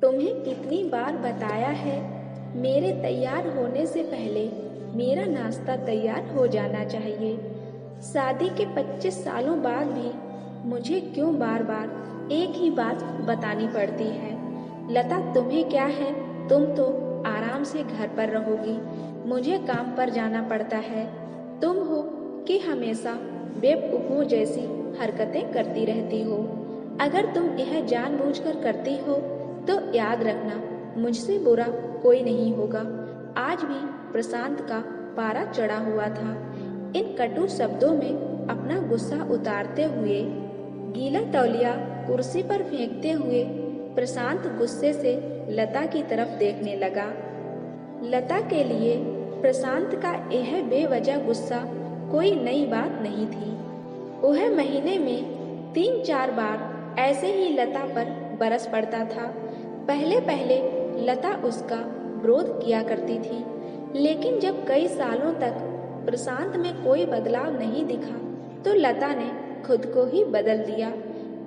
तुम्हें कितनी बार बताया है, मेरे तैयार होने से पहले मेरा नाश्ता तैयार हो जाना चाहिए। शादी के 25 सालों बाद भी मुझे क्यों बार बार एक ही बात बतानी पड़ती है। लता, तुम्हें क्या है, तुम तो आराम से घर पर रहोगी, मुझे काम पर जाना पड़ता है। तुम हो कि हमेशा बेवकूफ़ों जैसी हरकतें करती रहती हो। अगर तुम यह जानबूझकर करती हो तो याद रखना, मुझसे बुरा कोई नहीं होगा। आज भी प्रशांत का पारा चढ़ा हुआ था। इन कटु शब्दों में अपना गुस्सा उतारते हुए, गीला तौलिया कुर्सी पर फेंकते हुए प्रशांत गुस्से से लता की तरफ देखने लगा। लता के लिए प्रशांत का यह बेवजह गुस्सा कोई नई बात नहीं थी। वह महीने में 3-4 बार ऐसे ही लता पर बरस पड़ता था। पहले पहले लता उसका विरोध किया करती थी, लेकिन जब कई सालों तक प्रशांत में कोई बदलाव नहीं दिखा तो लता ने खुद को ही बदल दिया।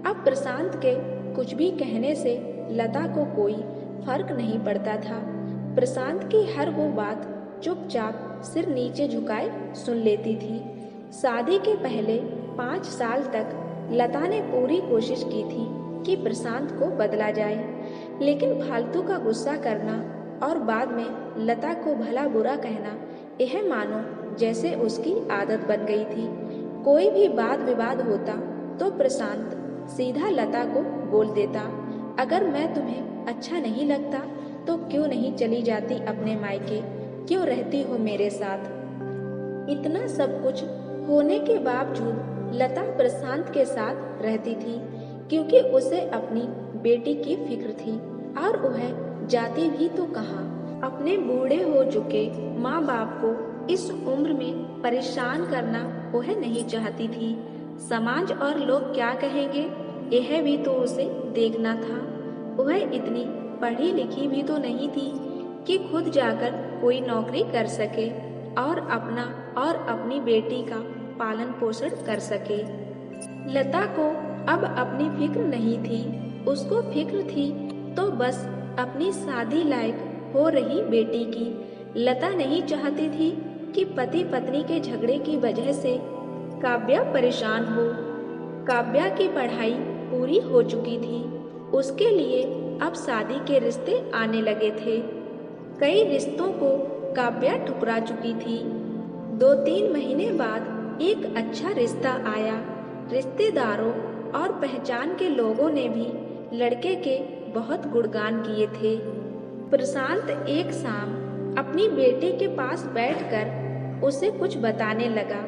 अब प्रशांत के कुछ भी कहने से लता को कोई फर्क नहीं पड़ता था। प्रशांत की हर वो बात चुपचाप सिर नीचे झुकाए सुन लेती थी। शादी के पहले 5 साल तक लता ने पूरी कोशिश की थी कि प्रशांत को बदला जाए, लेकिन फालतू का गुस्सा करना और बाद में लता को भला बुरा कहना, यह मानो जैसे उसकी आदत बन गई थी। कोई भी वाद विवाद होता तो प्रशांत सीधा लता को बोल देता, अगर मैं तुम्हें अच्छा नहीं लगता तो क्यों नहीं चली जाती अपने मायके, क्यों रहती हो मेरे साथ। इतना सब कुछ होने के बावजूद लता प्रशांत के साथ रहती थी, क्योंकि उसे अपनी बेटी की फिक्र थी। और वह जाती भी तो कहाँ, अपने बूढ़े हो चुके माँ बाप को इस उम्र में परेशान करना वह नहीं चाहती थी। समाज और लोग क्या कहेंगे, यह भी तो उसे देखना था। वह इतनी पढ़ी लिखी भी तो नहीं थी कि खुद जाकर कोई नौकरी कर सके और अपना और अपनी बेटी का पालन पोषण कर सके। लता को अब अपनी फिक्र नहीं थी, उसको फिक्र थी तो बस अपनी शादी लायक हो रही बेटी की। लता नहीं चाहती थी कि पति पत्नी के झगड़े की वजह से काव्या परेशान हो। काव्या की पढ़ाई पूरी हो चुकी थी, उसके लिए अब शादी के रिश्ते आने लगे थे। कई रिश्तों को काव्या ठुकरा चुकी थी। 2-3 महीने बाद एक अच्छा रिश्ता आया। रिश्तेदारों और पहचान के लोगों ने भी लड़के के बहुत गुणगान किए थे। प्रशांत एक शाम अपनी बेटी के पास बैठकर उसे कुछ बताने लगा।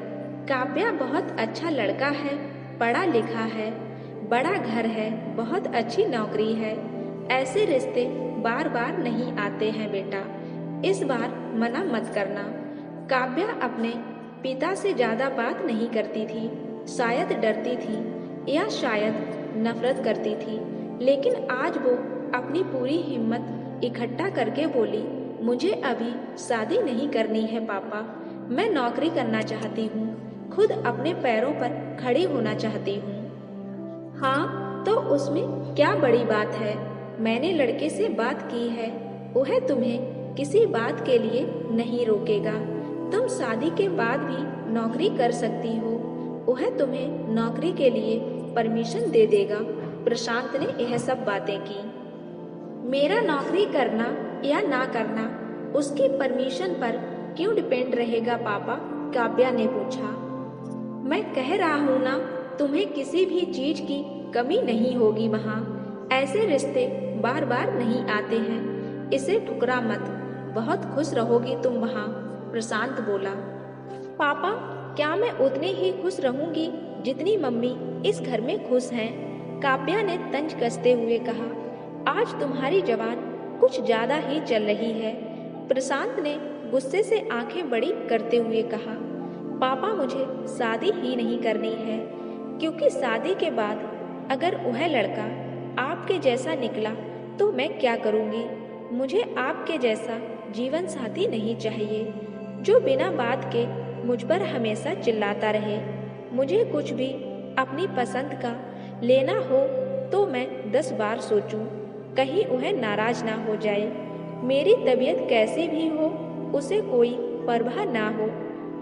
काव्या बहुत अच्छा लड़का है, पढ़ा लिखा है, बड़ा घर है, बहुत अच्छी नौकरी है। ऐसे रिश्ते बार बार नहीं आते हैं बेटा, इस बार मना मत करना। काव्या अपने पिता से ज्यादा बात नहीं करती थी, शायद डरती थी या शायद नफरत करती थी, लेकिन आज वो अपनी पूरी हिम्मत इकट्ठा करके बोली, मुझे अभी शादी नहीं करनी है पापा, मैं नौकरी करना चाहती हूँ, खुद अपने पैरों पर खड़ी होना चाहती हूँ। हाँ, तो उसमें क्या बड़ी बात है, मैंने लड़के से बात की है, वह तुम्हें किसी बात के लिए नहीं रोकेगा। तुम शादी के बाद भी नौकरी कर सकती हो, वह तुम्हें नौकरी के लिए परमिशन दे देगा। प्रशांत ने यह सब बातें की। मेरा नौकरी करना या ना करना उसकी परमिशन पर क्यों डिपेंड रहेगा पापा, काव्या ने पूछा। मैं कह रहा हूँ ना, तुम्हें किसी भी चीज की कमी नहीं होगी वहाँ, ऐसे रिश्ते बार बार नहीं आते हैं, इसे ठुकरा मत, बहुत खुश रहोगी तुम वहाँ, प्रशांत बोला। पापा, क्या मैं उतनी ही खुश रहूंगी जितनी मम्मी इस घर में खुश हैं, काव्या ने तंज कसते हुए कहा। आज तुम्हारी जबान कुछ ज्यादा ही चल रही है, प्रशांत ने गुस्से से आंखें बड़ी करते हुए कहा। पापा, मुझे शादी ही नहीं करनी है, क्योंकि शादी के बाद अगर वह लड़का आपके जैसा निकला तो मैं क्या करूंगी। मुझे आपके जैसा जीवन साथी नहीं चाहिए, जो बिना बात के मुझ पर हमेशा चिल्लाता रहे। मुझे कुछ भी अपनी पसंद का लेना हो तो मैं 10 बार सोचूं, कहीं वह नाराज ना हो जाए। मेरी तबीयत कैसी भी हो, उसे कोई परवाह ना हो।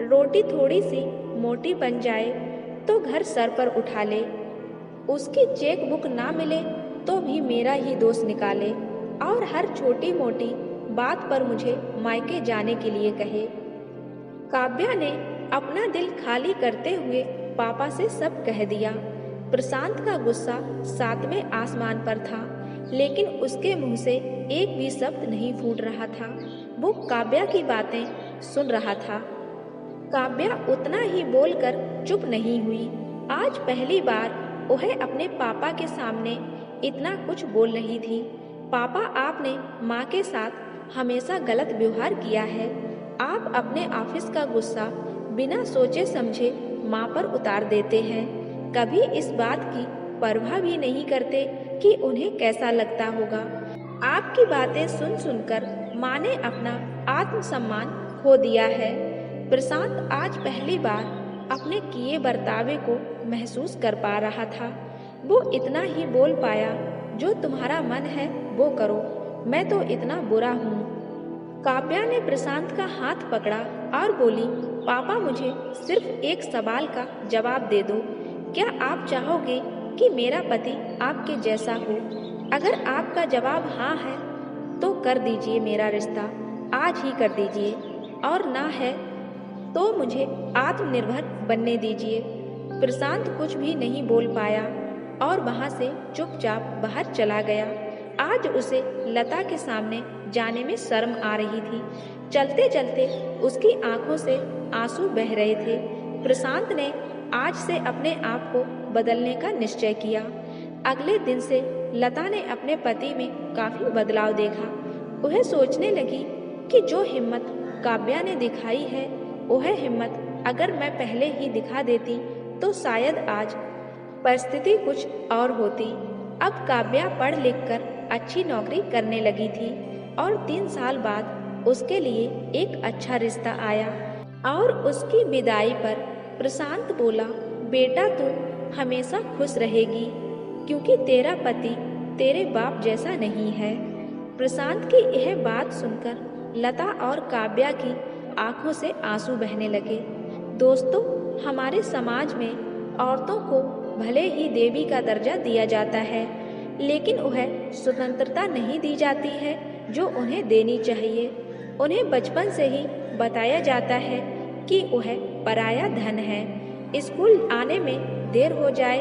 रोटी थोड़ी सी मोटी बन जाए तो घर सर पर उठा ले। उसकी चेक बुक ना मिले तो भी मेरा ही दोष निकाले और हर छोटी मोटी बात पर मुझे मायके जाने के लिए कहे। काव्या ने अपना दिल खाली करते हुए पापा से सब कह दिया। प्रशांत का गुस्सा सातवें आसमान पर था, लेकिन उसके मुंह से एक भी शब्द नहीं फूट रहा था। वो काव्या की बातें सुन रहा था। काव्या उतना ही बोलकर चुप नहीं हुई। आज पहली बार वह अपने पापा के सामने इतना कुछ बोल रही थी। पापा, आपने माँ के साथ हमेशा गलत व्यवहार किया है। आप अपने ऑफिस का गुस्सा बिना सोचे समझे माँ पर उतार देते हैं। कभी इस बात की परवाह भी नहीं करते कि उन्हें कैसा लगता होगा। आपकी बातें सुन सुनकर माँ ने अपना आत्मसम्मान खो दिया है। प्रशांत आज पहली बार अपने किए बर्तावे को महसूस कर पा रहा था। वो इतना ही बोल पाया, जो तुम्हारा मन है वो करो, मैं तो इतना बुरा हूँ। काव्या ने प्रशांत का हाथ पकड़ा और बोली, पापा, मुझे सिर्फ एक सवाल का जवाब दे दो। क्या आप चाहोगे कि मेरा पति आपके जैसा हो? अगर आपका जवाब हाँ है तो कर दीजिए मेरा रिश्ता, आज ही कर दीजिए, और ना है तो मुझे आत्मनिर्भर बनने दीजिए। प्रशांत कुछ भी नहीं बोल पाया और वहां से चुपचाप बाहर चला गया। आज उसे लता के सामने जाने में शर्म आ रही थी। चलते चलते उसकी आंखों से आंसू बह रहे थे। प्रशांत ने आज से अपने आप को बदलने का निश्चय किया। अगले दिन से लता ने अपने पति में काफी बदलाव देखा। वह सोचने लगी कि जो हिम्मत काव्या ने दिखाई है, वह हिम्मत अगर मैं पहले ही दिखा देती तो शायद आज परिस्थिति कुछ और होती। अब काव्या पढ़ लिख कर अच्छी नौकरी करने लगी थी और 3 साल बाद उसके लिए एक अच्छा रिश्ता आया। और उसकी विदाई पर प्रशांत बोला, बेटा तू हमेशा खुश रहेगी क्योंकि तेरा पति तेरे बाप जैसा नहीं है। प्रशांत की यह बात सुनकर लता और काव्या की आंखों से आंसू बहने लगे। दोस्तों, हमारे समाज में औरतों को भले ही देवी का दर्जा दिया जाता है, लेकिन वह स्वतंत्रता नहीं दी जाती है जो उन्हें देनी चाहिए। उन्हें बचपन से ही बताया जाता है कि वह पराया धन है। स्कूल आने में देर हो जाए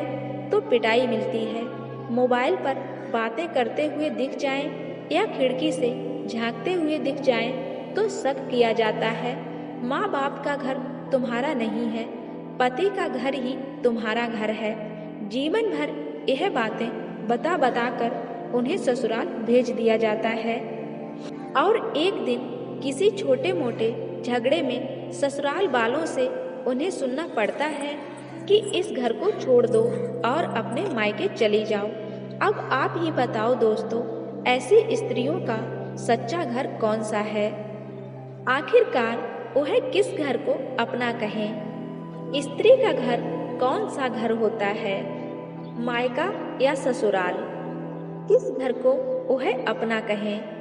तो पिटाई मिलती है। मोबाइल पर बातें करते हुए दिख जाएं या खिड़की से झांकते हुए दिख जाएं तो शक किया जाता है। माँ बाप का घर तुम्हारा नहीं है, पति का घर ही तुम्हारा घर है। जीवन भर यह बातें बता बता कर उन्हें ससुराल भेज दिया जाता है और एक दिन किसी छोटे मोटे झगड़े में ससुराल वालों से उन्हें सुनना पड़ता है कि इस घर को छोड़ दो और अपने मायके चली जाओ। अब आप ही बताओ दोस्तों, ऐसी स्त्रियों का सच्चा घर कौन सा है? आखिरकार वह किस घर को अपना कहें? स्त्री का घर कौन सा घर होता है, मायका या ससुराल? किस घर को वह अपना कहें?